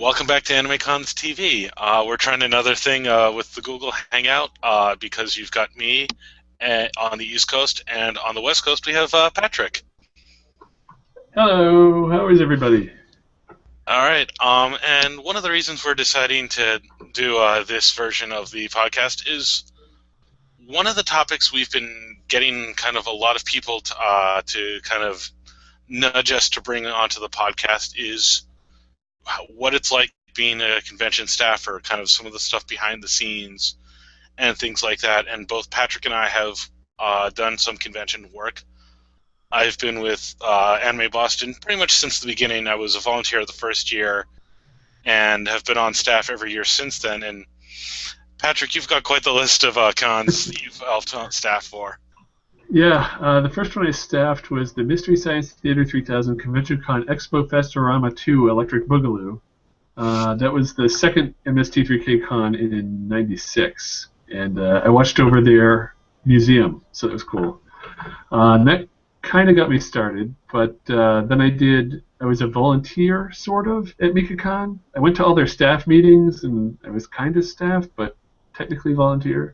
Welcome back to AnimeCons TV. We're trying another thing with the Google Hangout because you've got me on the East Coast, and on the West Coast we have Patrick. Hello, how is everybody? All right. And one of the reasons we're deciding to do this version of the podcast is one of the topics we've been getting kind of a lot of people to kind of nudge us to bring onto the podcast is what it's like being a convention staffer, kind of some of the stuff behind the scenes and things like that. And both Patrick and I have done some convention work. I've been with Anime Boston pretty much since the beginning. I was a volunteer the first year and have been on staff every year since then. And Patrick, you've got quite the list of cons that you've helped on staff for. Yeah, the first one I staffed was the Mystery Science Theater 3000 Convention Con Expo Festorama 2 Electric Boogaloo. That was the second MST3K con in '96, and I watched over their museum, so that was cool. And that kind of got me started, but then I was a volunteer, sort of, at MikaCon. I went to all their staff meetings, and I was kind of staff, but technically volunteer.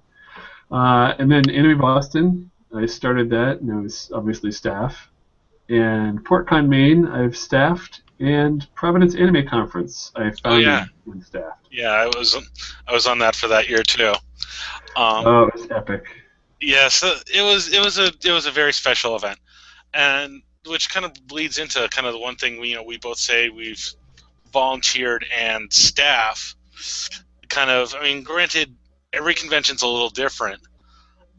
And then Anime Boston, I started that, and I was obviously staff. And PortCon Maine, I've staffed, and Providence Anime Conference, I founded and staffed. Yeah, I was on that for that year too. It was epic. Yeah, so it was a very special event, and which kind of bleeds into kind of the one thing we both say we've volunteered and staff. Kind of, I mean, granted, every convention's a little different.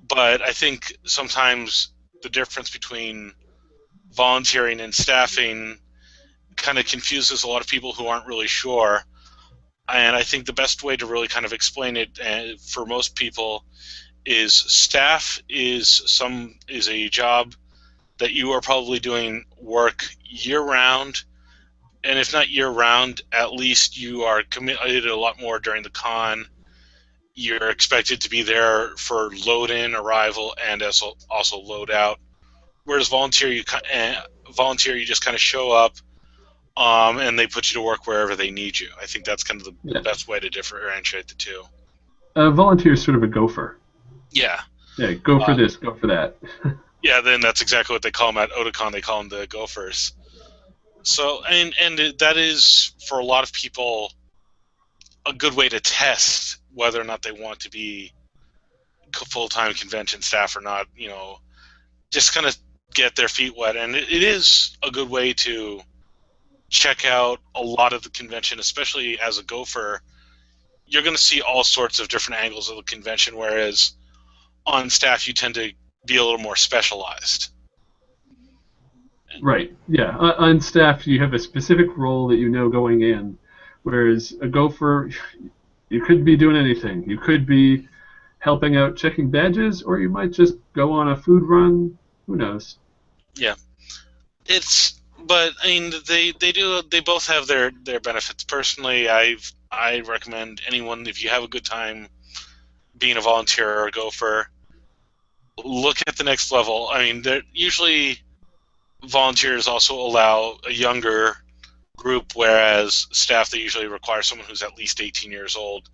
But I think sometimes the difference between volunteering and staffing kind of confuses a lot of people who aren't really sure. And I think the best way to really kind of explain it for most people is staff is a job that you are probably doing work year-round. And if not year-round, at least you are committed a lot more during the con. You're expected to be there for load-in, arrival, and also load-out. Whereas volunteer, you just kind of show up, and they put you to work wherever they need you. I think that's kind of the best way to differentiate the two. Volunteer is sort of a gopher. Yeah. Yeah, go for this, go for that. Yeah, then that's exactly what they call them at Otakon. They call them the gophers. So, and that is, for a lot of people, a good way to test whether or not they want to be full-time convention staff or not, just kind of get their feet wet. And it is a good way to check out a lot of the convention, especially as a gopher. You're going to see all sorts of different angles of the convention, whereas on staff you tend to be a little more specialized. Right, yeah. On staff you have a specific role that you know going in, whereas a gopher, you could be doing anything. You could be helping out checking badges, or you might just go on a food run. Who knows? Yeah, but I mean, they both have their benefits. Personally, I recommend anyone, if you have a good time being a volunteer or a gopher, look at the next level. I mean, usually volunteers also allow a younger group, whereas staff, they usually require someone who's at least 18 years old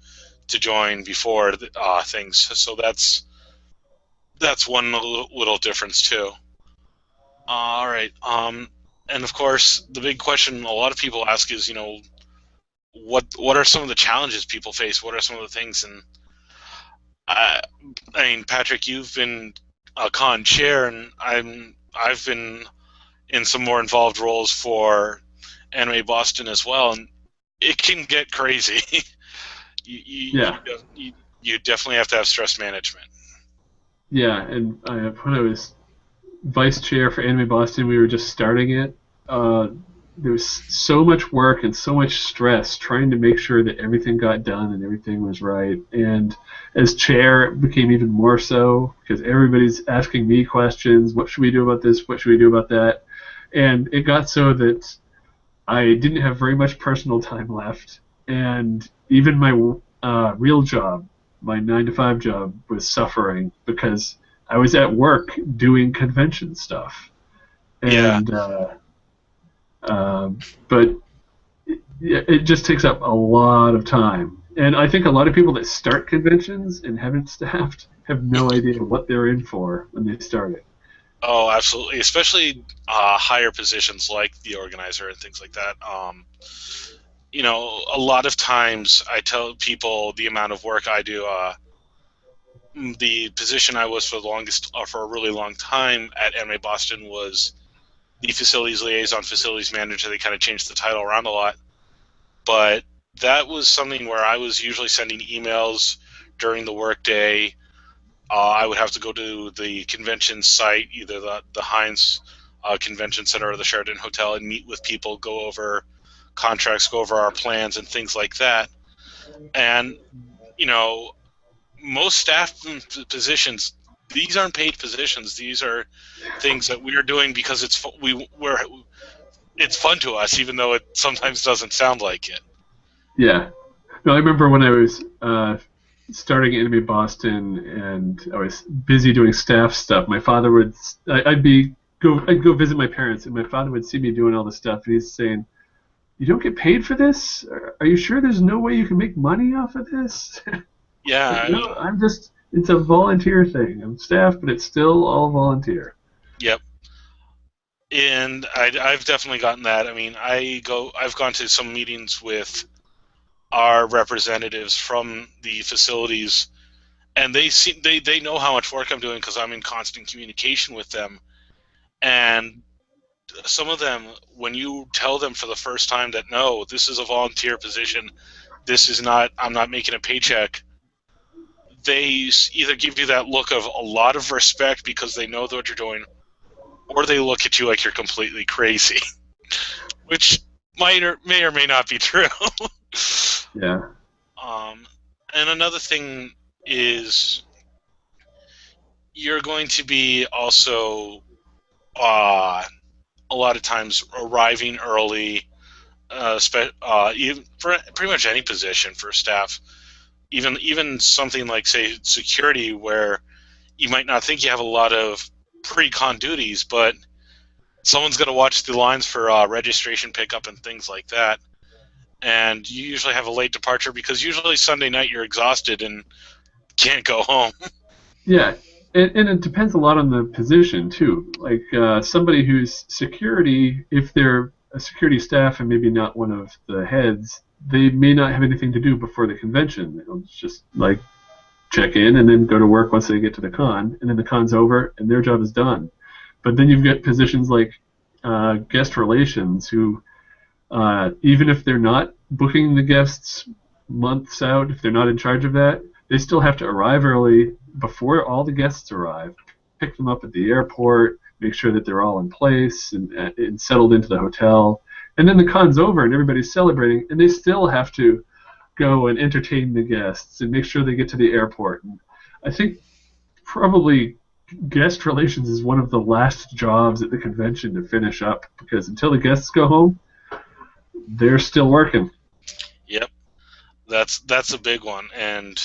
to join before things. So that's one little difference too. All right. And of course, the big question a lot of people ask is, what are some of the challenges people face? What are some of the things? And I mean, Patrick, you've been a con chair, and I've been in some more involved roles for Anime Boston as well, and it can get crazy. You definitely have to have stress management. Yeah, and when I was vice chair for Anime Boston, we were just starting it. There was so much work and so much stress trying to make sure that everything got done and everything was right. And as chair, it became even more so because everybody's asking me questions. What should we do about this? What should we do about that? And it got so that I didn't have very much personal time left, and even my real job, my 9-to-5 job, was suffering because I was at work doing convention stuff. And but Yeah, it just takes up a lot of time. And I think a lot of people that start conventions and haven't staffed have no idea what they're in for when they start it. Oh, absolutely, especially higher positions like the organizer and things like that. A lot of times I tell people the amount of work I do. The position I was for the longest, for a really long time at Anime Boston was the facilities liaison, facilities manager. They kind of changed the title around a lot, but that was something where I was usually sending emails during the workday. I would have to go to the convention site, either the Heinz Convention Center or the Sheraton Hotel, and meet with people, go over contracts, go over our plans, and things like that. And you know, most staff positions, these aren't paid positions. These are things that we are doing because it's fun to us, even though it sometimes doesn't sound like it. Yeah. No, I remember when I was starting Anime Boston and I was busy doing staff stuff. My father would, I'd go visit my parents, and my father would see me doing all this stuff, and he's saying, "You don't get paid for this? Are you sure there's no way you can make money off of this?" Yeah, Like, I no, mean, it's a volunteer thing. I'm staff, but it's still all volunteer. yep. And I've definitely gotten that. I mean, I've gone to some meetings with our representatives from the facilities, and they know how much work I'm doing because I'm in constant communication with them. And some of them, when you tell them for the first time that no, this is a volunteer position, this is not, I'm not making a paycheck, they either give you that look of a lot of respect because they know what you're doing, or they look at you like you're completely crazy, which may or may not be true. Yeah. um, and another thing is you're going to be also a lot of times arriving early, even for pretty much any position for staff, even something like say security, where you might not think you have a lot of pre-con duties, but someone's going to watch the lines for registration pickup and things like that, and you usually have a late departure because usually Sunday night you're exhausted and can't go home. Yeah, and it depends a lot on the position too. Like somebody who's security, if they're a security staff and maybe not one of the heads, they may not have anything to do before the convention. They'll just like check in and then go to work once they get to the con, and then the con's over and their job is done. But then you've got positions like guest relations who, even if they're not booking the guests months out, if they're not in charge of that, they still have to arrive early before all the guests arrive, pick them up at the airport, make sure that they're all in place and settled into the hotel. And then the con's over and everybody's celebrating, and they still have to go and entertain the guests and make sure they get to the airport. And I think probably guest relations is one of the last jobs at the convention to finish up because until the guests go home, they're still working. Yep, that's a big one. And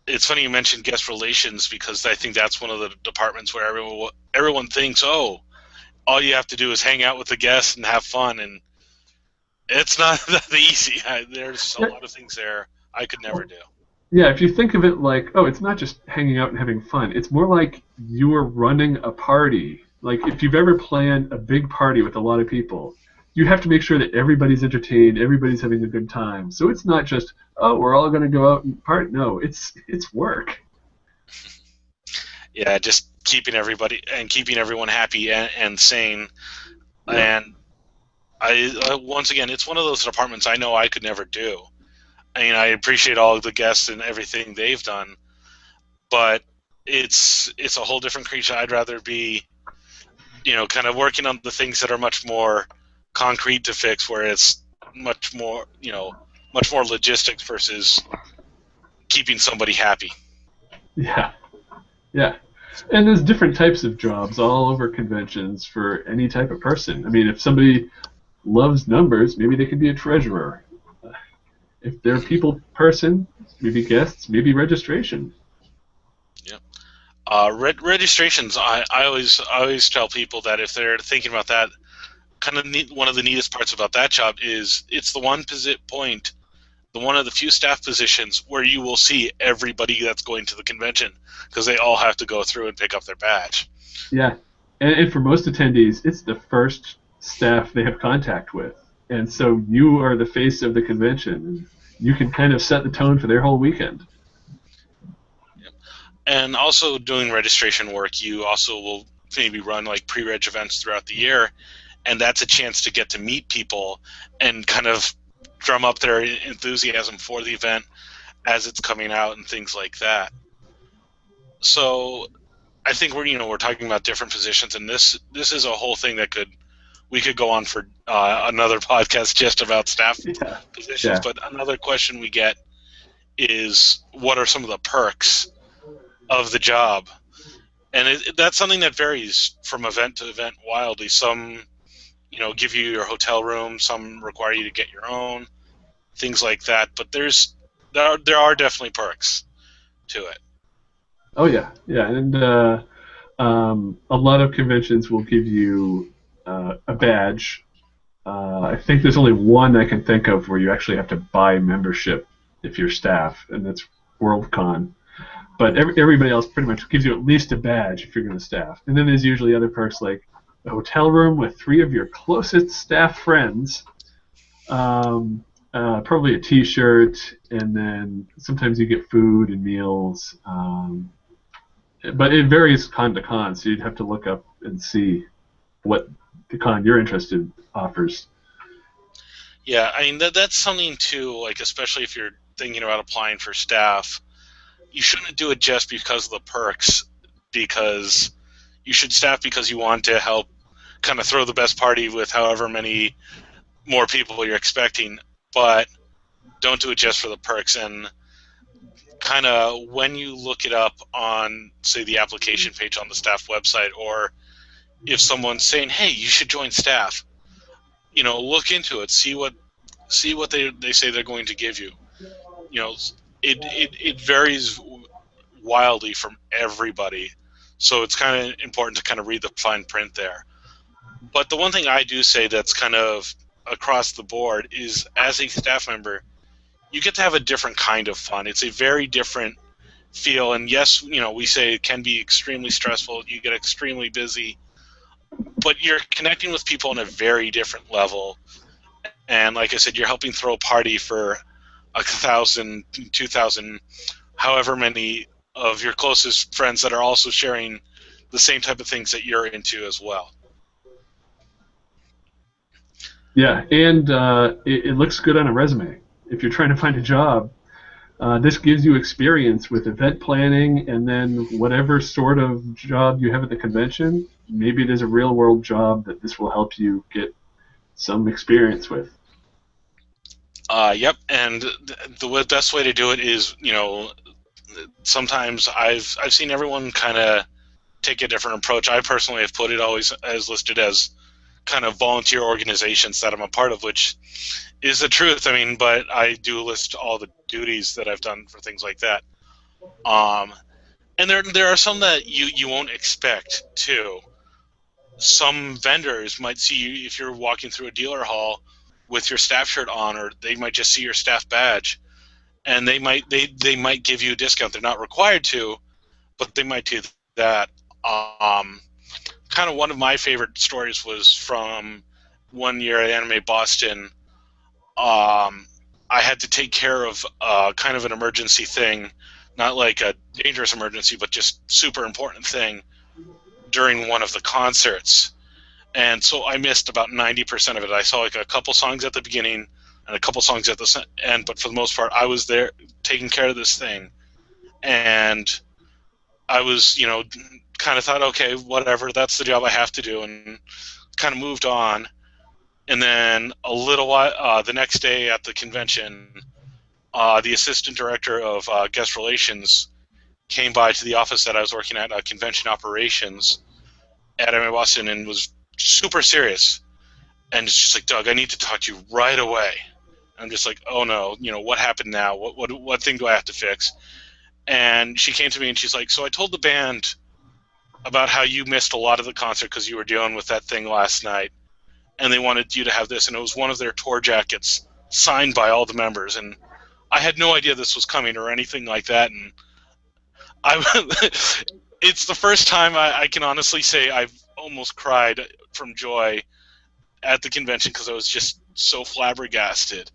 it's funny you mentioned guest relations because I think that's one of the departments where everyone thinks, oh, all you have to do is hang out with the guests and have fun, and it's not that easy. There's a lot of things there I could never do. Yeah, if you think of it like, oh, it's not just hanging out and having fun. It's more like you're running a party. Like if you've ever planned a big party with a lot of people, you have to make sure that everybody's entertained, everybody's having a good time. So it's not just, oh, we're all going to go out and party. No, it's work. Yeah, just keeping everyone happy and sane. Yeah. And once again, it's one of those departments I know I could never do. I mean, I appreciate all of the guests and everything they've done, but it's a whole different creature. I'd rather be, kind of working on the things that are much more concrete to fix, where it's much more logistics versus keeping somebody happy. Yeah. Yeah. And there's different types of jobs all over conventions for any type of person. I mean, if somebody loves numbers, maybe they could be a treasurer. If they're a people person, maybe guests, maybe registration. Yep. Registrations. I always tell people that if they're thinking about that, kind of neat, one of the neatest parts about that job is it's the one of the few staff positions where you will see everybody that's going to the convention because they all have to go through and pick up their badge. Yeah, and for most attendees, it's the first staff they have contact with, and so you are the face of the convention, and you can kind of set the tone for their whole weekend. And also doing registration work, you also will maybe run like pre-reg events throughout the year, and that's a chance to get to meet people and kind of drum up their enthusiasm for the event as it's coming out and things like that. So I think we're talking about different positions, and this is a whole thing that we could go on for another podcast just about staff positions. Yeah. But another question we get is, what are some of the perks of the job? And that's something that varies from event to event wildly. Some, give you your hotel room. Some require you to get your own, things like that. But there are definitely perks to it. Oh yeah, and a lot of conventions will give you a badge. I think there's only one I can think of where you actually have to buy membership if you're staff, and that's Worldcon. But everybody else pretty much gives you at least a badge if you're going to staff. And then there's usually other perks like a hotel room with 3 of your closest staff friends, probably a T-shirt, and then sometimes you get food and meals. But it varies con to con, so you'd have to look up and see what the con you're interested in offers. Yeah, I mean, that's something too, like especially if you're thinking about applying for staff, you shouldn't do it just because of the perks, because you should staff because you want to help kind of throw the best party with however many more people you're expecting, but don't do it just for the perks. And kind of when you look it up on, say, the application page on the staff website, or if someone's saying, hey, you should join staff, look into it, see what they say they're going to give you. It varies wildly from everybody, so it's kind of important to kind of read the fine print there. But the one thing I do say that's kind of across the board is, as a staff member, you get to have a different kind of fun. It's a very different feel, and yes, we say it can be extremely stressful, you get extremely busy, but you're connecting with people on a very different level. And like I said, you're helping throw a party for 1,000, 2,000, however many of your closest friends that are also sharing the same type of things that you're into as well. Yeah, and it looks good on a resume. If you're trying to find a job, this gives you experience with event planning, and then whatever sort of job you have at the convention, maybe there's a real-world job that this will help you get some experience with. Yep, and the best way to do it is, sometimes I've seen everyone kind of take a different approach. I personally have put it always as listed as kind of volunteer organizations that I'm a part of, which is the truth. I mean, but I do list all the duties that I've done for things like that. And there are some that you won't expect too. Some vendors might see you if you're walking through a dealer hall with your staff shirt on, or they might just see your staff badge, and they might give you a discount. They're not required to, but they might do that. Kind of one of my favorite stories was from one year at Anime Boston. I had to take care of kind of an emergency thing, not like a dangerous emergency, but just super important thing during one of the concerts. And so I missed about 90% of it. I saw like a couple songs at the beginning and a couple songs at the end, but for the most part, I was there taking care of this thing. And I was, kind of thought, okay, whatever, that's the job I have to do, and kind of moved on. And then a little while, the next day at the convention, the assistant director of guest relations came by to the office that I was working at, convention operations at Anime Boston, and was super serious. And it's just like, Doug, I need to talk to you right away. I'm just like, oh no, what happened now? What thing do I have to fix? And she came to me and she's like, so I told the band about how you missed a lot of the concert because you were dealing with that thing last night. and they wanted you to have this, and it was one of their tour jackets signed by all the members, and I had no idea this was coming or anything like that, and I it's the first time I can honestly say I've almost cried from joy at the convention because I was just so flabbergasted,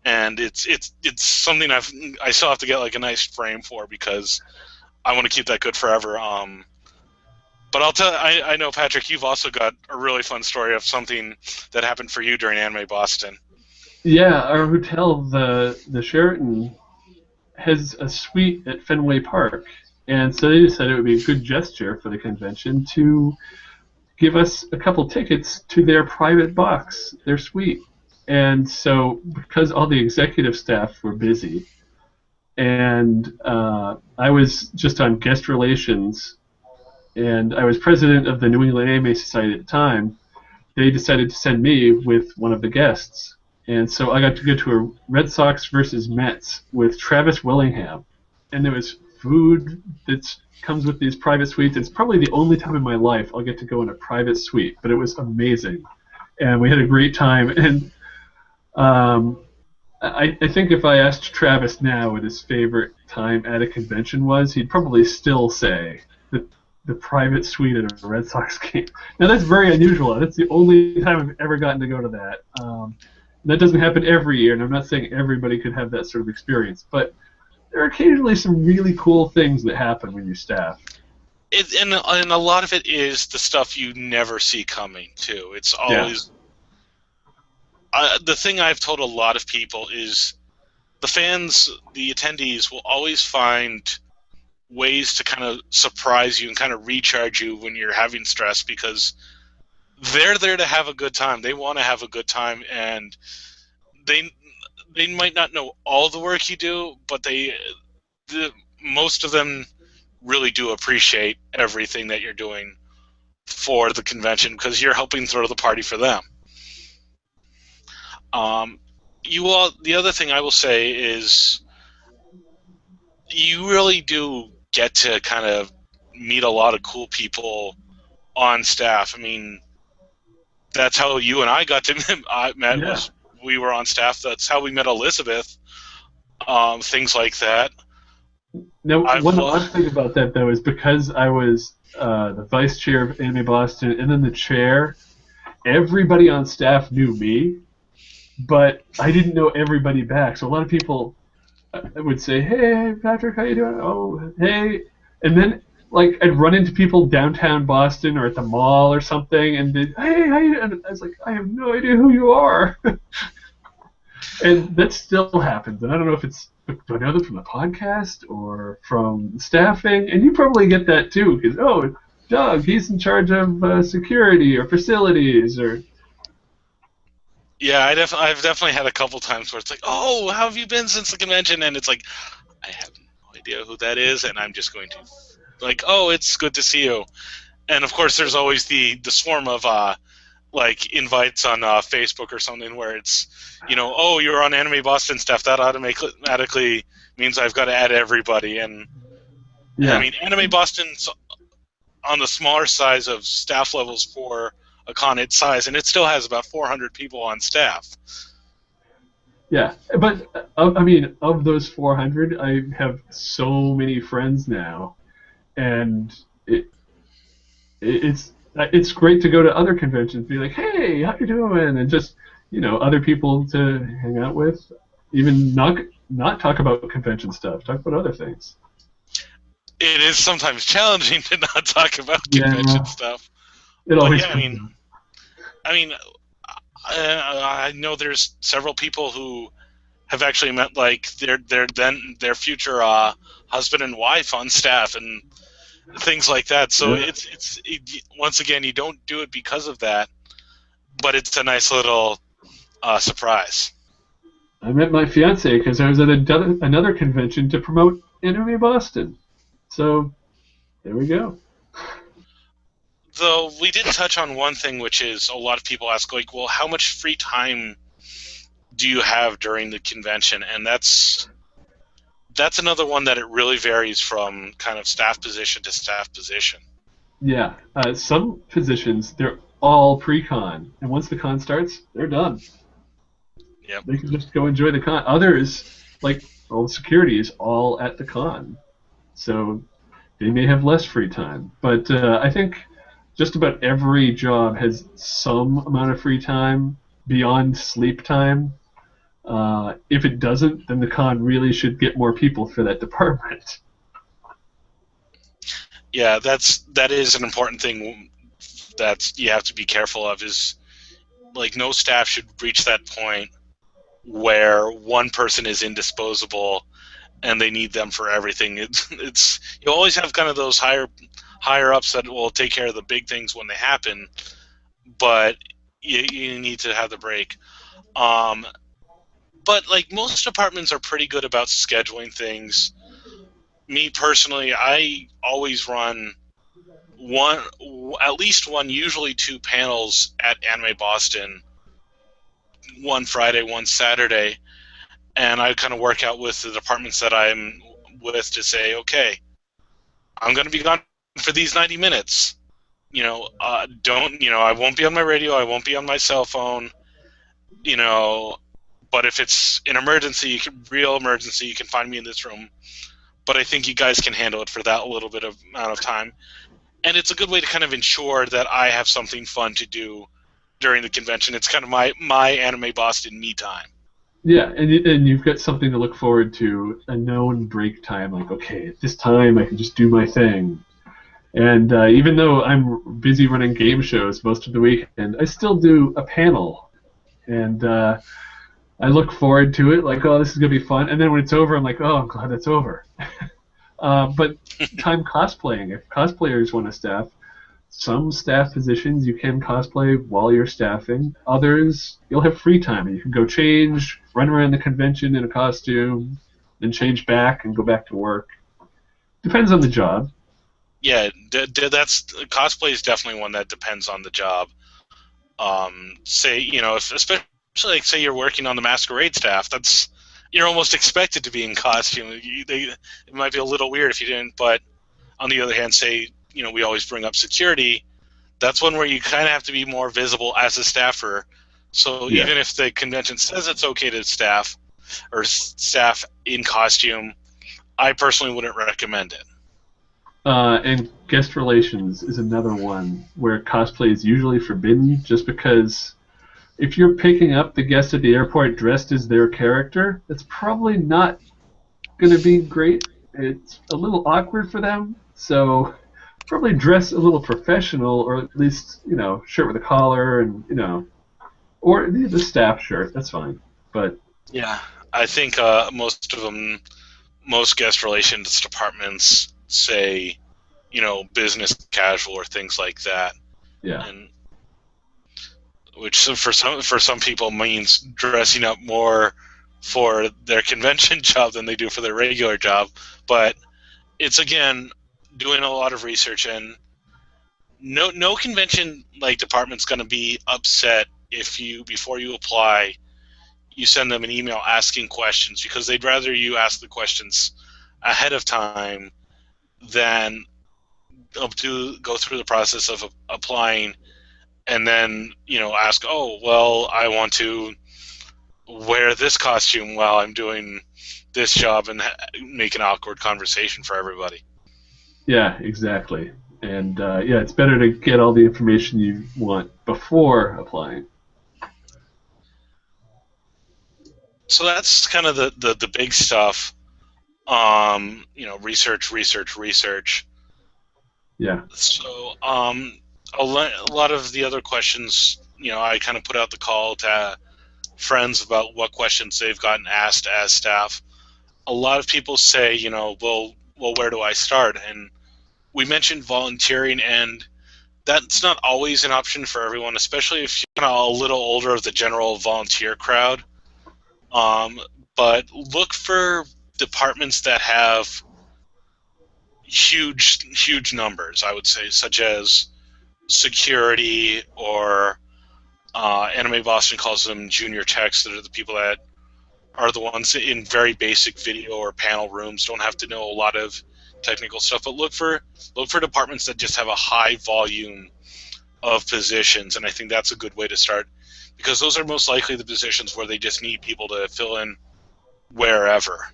and it's something I still have to get like a nice frame for because I want to keep that good forever. But I know, Patrick, you've also got a really fun story of something that happened for you during Anime Boston. Yeah, our hotel, the Sheraton, has a suite at Fenway Park, and so they decided it would be a good gesture for the convention to give us a couple tickets to their private box, their suite. And so, because all the executive staff were busy, and I was just on guest relations, and I was president of the New England Anime Society at the time, they decided to send me with one of the guests. And so I got to go to a Red Sox versus Mets with Travis Willingham. And there was food that comes with these private suites. It's probably the only time in my life I'll get to go in a private suite, but it was amazing. And we had a great time. And I think if I asked Travis now what his favorite time at a convention was, he'd probably still say the private suite at a Red Sox game. Now that's very unusual. That's the only time I've ever gotten to go to that. That doesn't happen every year, and I'm not saying everybody could have that sort of experience, but there are occasionally some really cool things that happen when you staff. And a lot of it is the stuff you never see coming, too. It's always... Yeah. The thing I've told a lot of people is the fans, the attendees, will always find ways to kind of surprise you and kind of recharge you when you're having stress because they're there to have a good time. They want to have a good time, and they might not know all the work you do, but most of them really do appreciate everything that you're doing for the convention because you're helping throw the party for them. The other thing I will say is you really do get to kind of meet a lot of cool people on staff. I mean, that's how you and I got to met. Yeah. Was we were on staff. That's how we met Elizabeth. Things like that. Now, one odd thing about that though is because I was the vice chair of Anime Boston and then the chair, everybody on staff knew me, but I didn't know everybody back. So a lot of people would say, "Hey, Patrick, how you doing? Oh, hey," and then like I'd run into people downtown Boston or at the mall or something, and they'd, "Hey, how you?" And I was like, "I have no idea who you are," and that still happens. And I don't know if it's do I know them from the podcast or from staffing, and you probably get that too, because Doug, he's in charge of security or facilities or. Yeah, I've definitely had a couple times where it's like, "Oh, how have you been since the convention?" And it's like, I have no idea who that is, and I'm just going to, like, "Oh, it's good to see you." And of course, there's always the swarm of like invites on Facebook or something where it's, "Oh, you're on Anime Boston staff. That automatically means I've got to add everybody." And yeah. I mean, Anime Boston's on the smaller size of staff levels for a con its size, and it still has about 400 people on staff. Yeah, but I mean, of those 400, I have so many friends now, and it's great to go to other conventions, be like, "Hey, how you doing?" and just other people to hang out with, even not talk about convention stuff, talk about other things. It is sometimes challenging to not talk about convention stuff. It always. Yeah, I mean, I know there's several people who have actually met like their future husband and wife on staff and things like that. So yeah. It's once again, you don't do it because of that, but it's a nice little surprise. I met my fiance because I was at another convention to promote Anime Boston. So there we go. Though we did touch on one thing, which is a lot of people ask, like, well, how much free time do you have during the convention? And that's another one that it really varies from kind of staff position to staff position. Yeah, some positions, they're all pre-con, and once the con starts, they're done. Yep. They can just go enjoy the con. Others, like all security, is all at the con, so they may have less free time. But I think just about every job has some amount of free time beyond sleep time. If it doesn't, then the con really should get more people for that department. Yeah, that is an important thing that you have to be careful of. Is like no staff should reach that point where one person is indisposable and they need them for everything. It's you always have kind of those higher ups that will take care of the big things when they happen, but you need to have the break. Um, but like most departments are pretty good about scheduling things. Me personally, I always run one, at least one, usually two panels at Anime Boston. One Friday, one Saturday, and I kind of work out with the departments that I'm with to say, okay, I'm going to be gone for these 90 minutes. Don't, I won't be on my radio, I won't be on my cell phone, you know, but if it's an emergency, real emergency, you can find me in this room. But I think you guys can handle it for that little bit of amount of time. And it's a good way to kind of ensure that I have something fun to do during the convention. It's kind of my Anime Boston me time. Yeah, and you've got something to look forward to, a known break time. Like, okay, at this time I can just do my thing. And even though I'm busy running game shows most of the weekend, I still do a panel, and I look forward to it. Like, oh, this is gonna be fun. And then when it's over, I'm like, oh, I'm glad it's over. But time cosplaying. If cosplayers want to staff, some staff positions you can cosplay while you're staffing. Others, you'll have free time. You can go change, run around the convention in a costume, then change back and go back to work. Depends on the job. Yeah, that's cosplay is definitely one that depends on the job. Say, if especially like say you're working on the masquerade staff, that's you're almost expected to be in costume. It might be a little weird if you didn't, but on the other hand, say we always bring up security. That's one where you kind of have to be more visible as a staffer. So Yeah. even if the convention says it's okay to staff or staff in costume, I personally wouldn't recommend it. And guest relations is another one where cosplay is usually forbidden just because if you're picking up the guest at the airport dressed as their character, it's probably not going to be great. It's a little awkward for them, so probably dress a little professional, or at least, shirt with a collar and, or the staff shirt, that's fine. But Yeah, I think most guest relations departments say, business casual or things like that, yeah. and which for some people means dressing up more for their convention job than they do for their regular job. But it's again doing a lot of research, and no convention like department's going to be upset if you before you apply you send them an email asking questions, because they'd rather you ask the questions ahead of time than go through the process of applying and then ask, oh well, I want to wear this costume while I'm doing this job, and make an awkward conversation for everybody. Yeah, exactly. And yeah, it's better to get all the information you want before applying. So that's kind of the big stuff. Research. Yeah. So a lot of the other questions, I kind of put out the call to friends about what questions they've gotten asked as staff. A lot of people say, well, where do I start? And we mentioned volunteering, and that's not always an option for everyone, especially if you're a little older of the general volunteer crowd. Um, but look for departments that have huge numbers, I would say, such as security, or Anime Boston calls them junior techs, that are the people that are the ones in very basic video or panel rooms, don't have to know a lot of technical stuff, but look for departments that just have a high volume of positions, and I think that's a good way to start because those are most likely the positions where they just need people to fill in wherever.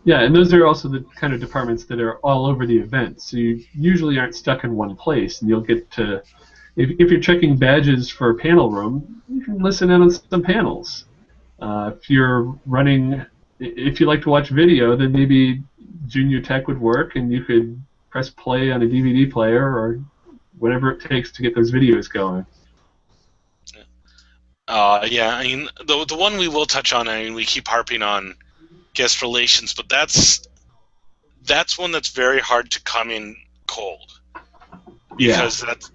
Yeah, and those are also the kind of departments that are all over the event. So you usually aren't stuck in one place, and you'll get to, if you're checking badges for a panel room, you can listen in on some panels. If you're running, if you like to watch video, then maybe Junior Tech would work, and you could press play on a DVD player or whatever it takes to get those videos going. Yeah, I mean the one we will touch on. I mean, we keep harping on guest relations, but that's one that's very hard to come in cold Yeah, because that's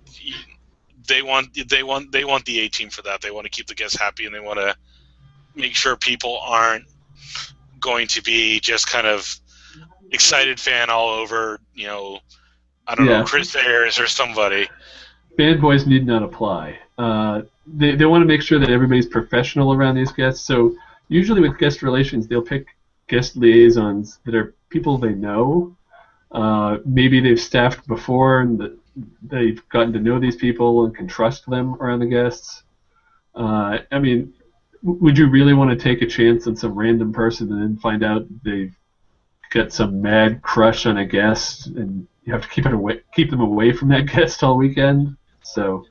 they want the A team for that. They want to keep the guests happy, and they want to make sure people aren't going to be just kind of excited fan all over. I don't know, yeah. Chris Ayers or somebody. Fanboys need not apply. They want to make sure that everybody's professional around these guests. So usually with guest relations, they'll pick guest liaisons that are people they know. Maybe they've staffed before and they've gotten to know these people and can trust them around the guests. I mean, would you really want to take a chance on some random person and then find out they've got some mad crush on a guest and you have to keep them away from that guest all weekend? So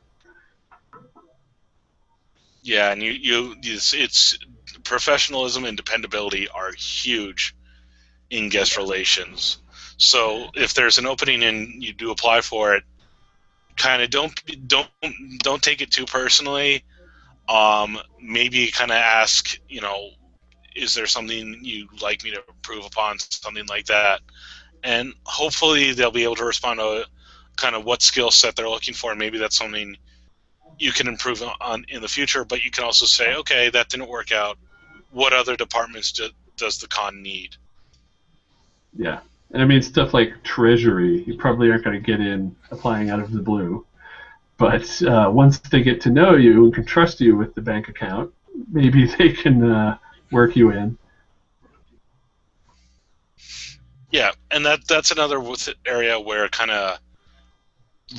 Yeah, and it's professionalism and dependability are huge in guest relations. So if there's an opening and you do apply for it, kind of don't take it too personally. Maybe kind of ask, is there something you'd like me to improve upon, something like that, and hopefully they'll be able to respond to kind of what skill set they're looking for. Maybe that's something you can improve on in the future, but you can also say, okay, that didn't work out. What other departments does the con need? yeah, and I mean stuff like treasury, you probably aren't going to get in applying out of the blue. But once they get to know you and can trust you with the bank account, maybe they can work you in. Yeah, and that's another area where kind of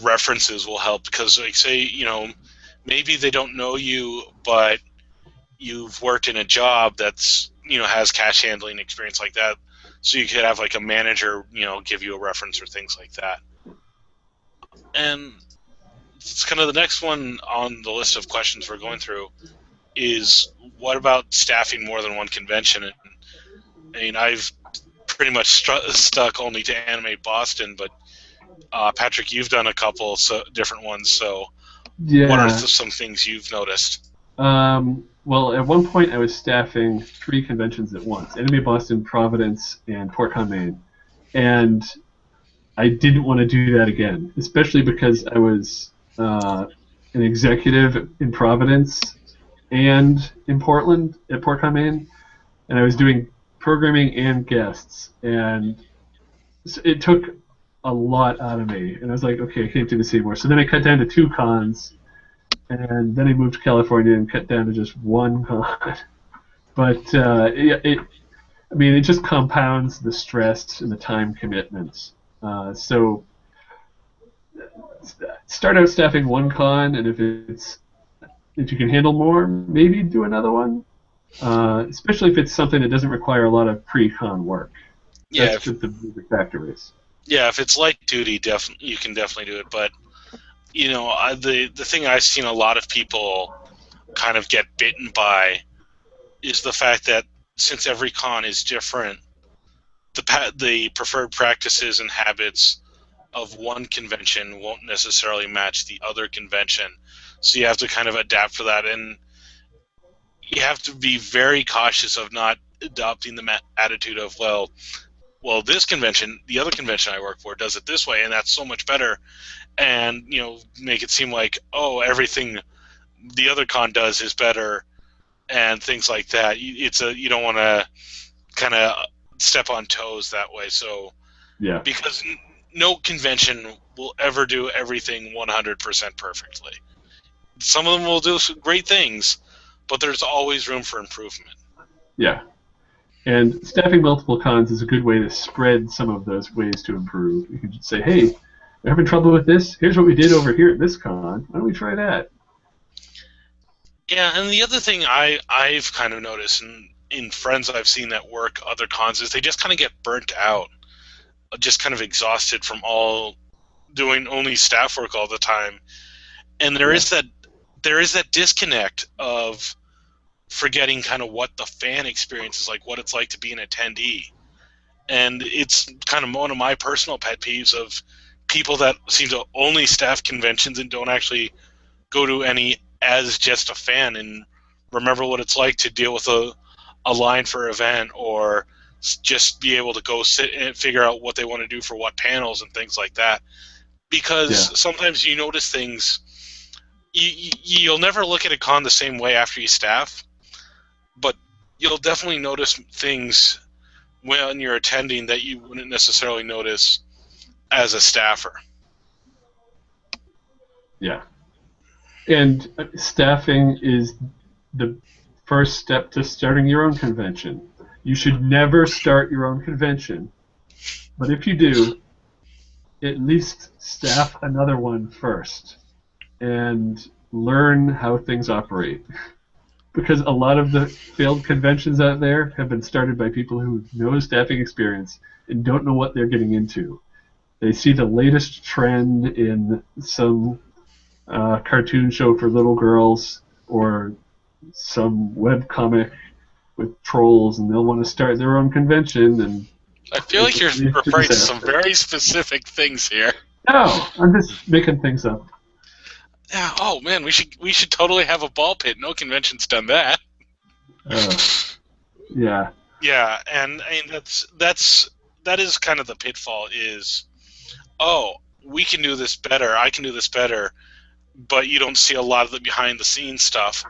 references will help because, like, say, maybe they don't know you, but you've worked in a job that's has cash handling experience like that, so you could have like a manager give you a reference or things like that. And it's kind of the next one on the list of questions we're going through is what about staffing more than one convention? And I mean, I've pretty much stuck only to Anime Boston, but Patrick, you've done a couple different ones. So, what are Yeah. some things you've noticed? Well, at one point I was staffing 3 conventions at once: Anime Boston, Providence, and PortCon Maine, and I didn't want to do that again, especially because I was an executive in Providence and in Portland at PortCon Maine, and I was doing programming and guests, and it took a lot out of me, and I was like, okay, I can't do this anymore. So then I cut down to 2 cons, and then I moved to California and cut down to just 1 con. But I mean, it just compounds the stress and the time commitments. So start out staffing 1 con, and if you can handle more, maybe do another one. Especially if it's something that doesn't require a lot of pre-con work. Yeah, That's just the bigger factor is. if it's light duty, you can definitely do it. But the thing I've seen a lot of people kind of get bitten by is the fact that since every con is different, the preferred practices and habits of one convention won't necessarily match the other convention. So you have to kind of adapt for that, and you have to be very cautious of not adopting the attitude of, well, this convention, the other convention I work for, does it this way, and that's so much better, and make it seem like, oh, everything the other con does is better, and things like that. You don't want to kind of step on toes that way. So Yeah. because no convention will ever do everything 100% perfectly. Some of them will do great things, but there's always room for improvement. Yeah. And staffing multiple cons is a good way to spread some of those ways to improve. You can just say, hey, We're having trouble with this. Here's what we did over here at this con. Why don't we try that? Yeah, and the other thing I've kind of noticed in friends I've seen that work other cons is they just kind of get burnt out, just kind of exhausted from all doing only staff work all the time, and there Yeah. is that disconnect of forgetting kind of what the fan experience is like, what it's like to be an attendee, and it's kind of one of my personal pet peeves of people that seem to only staff conventions and don't actually go to any as just a fan and remember what it's like to deal with a line for an event or just be able to go sit and figure out what they want to do for what panels and things like that. Yeah. Because sometimes you notice things, you'll never look at a con the same way after you staff, but you'll definitely notice things when you're attending that you wouldn't necessarily notice as a staffer. Yeah. And staffing is the first step to starting your own convention. You should never start your own convention, but if you do, at least staff another one first and learn how things operate. Because a lot of the failed conventions out there have been started by people who have no staffing experience and don't know what they're getting into. They see the latest trend in some cartoon show for little girls or some web comic with trolls, and they'll want to start their own convention, and I feel like it you're leads to referring to some disaster. very specific things here. No, I'm just making things up. Yeah. Oh man, we should totally have a ball pit. No convention's done that. Uh, yeah, Yeah, and I mean that is kind of the pitfall. Is oh, we can do this better. I can do this better, but you don't see a lot of the behind the scenes stuff,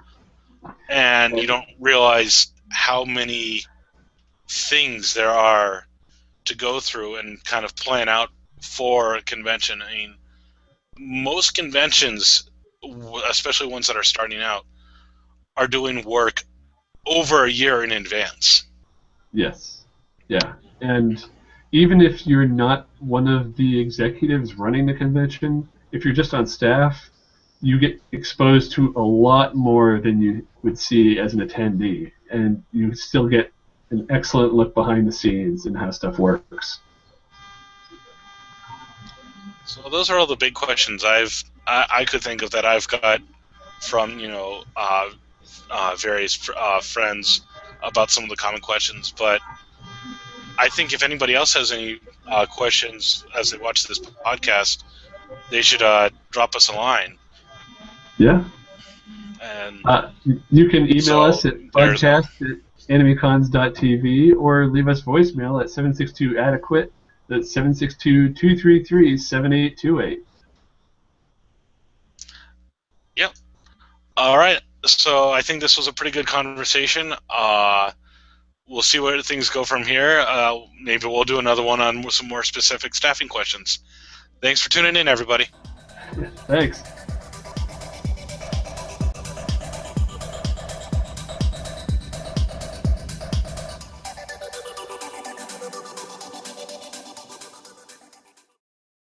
and you don't realize how many things there are to go through and kind of plan out for a convention. I mean, most conventions, especially ones that are starting out, are doing work over a year in advance. yes, yeah. And even if you're not one of the executives running the convention, if you're just on staff, you get exposed to a lot more than you would see as an attendee, and you still get an excellent look behind the scenes and how stuff works. So those are all the big questions I could think of that I've got from various friends about some of the common questions. But I think if anybody else has any questions as they watch this podcast, they should drop us a line. Yeah. And You can email so us at podcast@animecons.tv or leave us voicemail at 762-ADEQUATE. That's 762-233-7828. Yep. All right. So I think this was a pretty good conversation. We'll see where things go from here. Maybe we'll do another one on some more specific staffing questions. Thanks for tuning in, everybody. Thanks.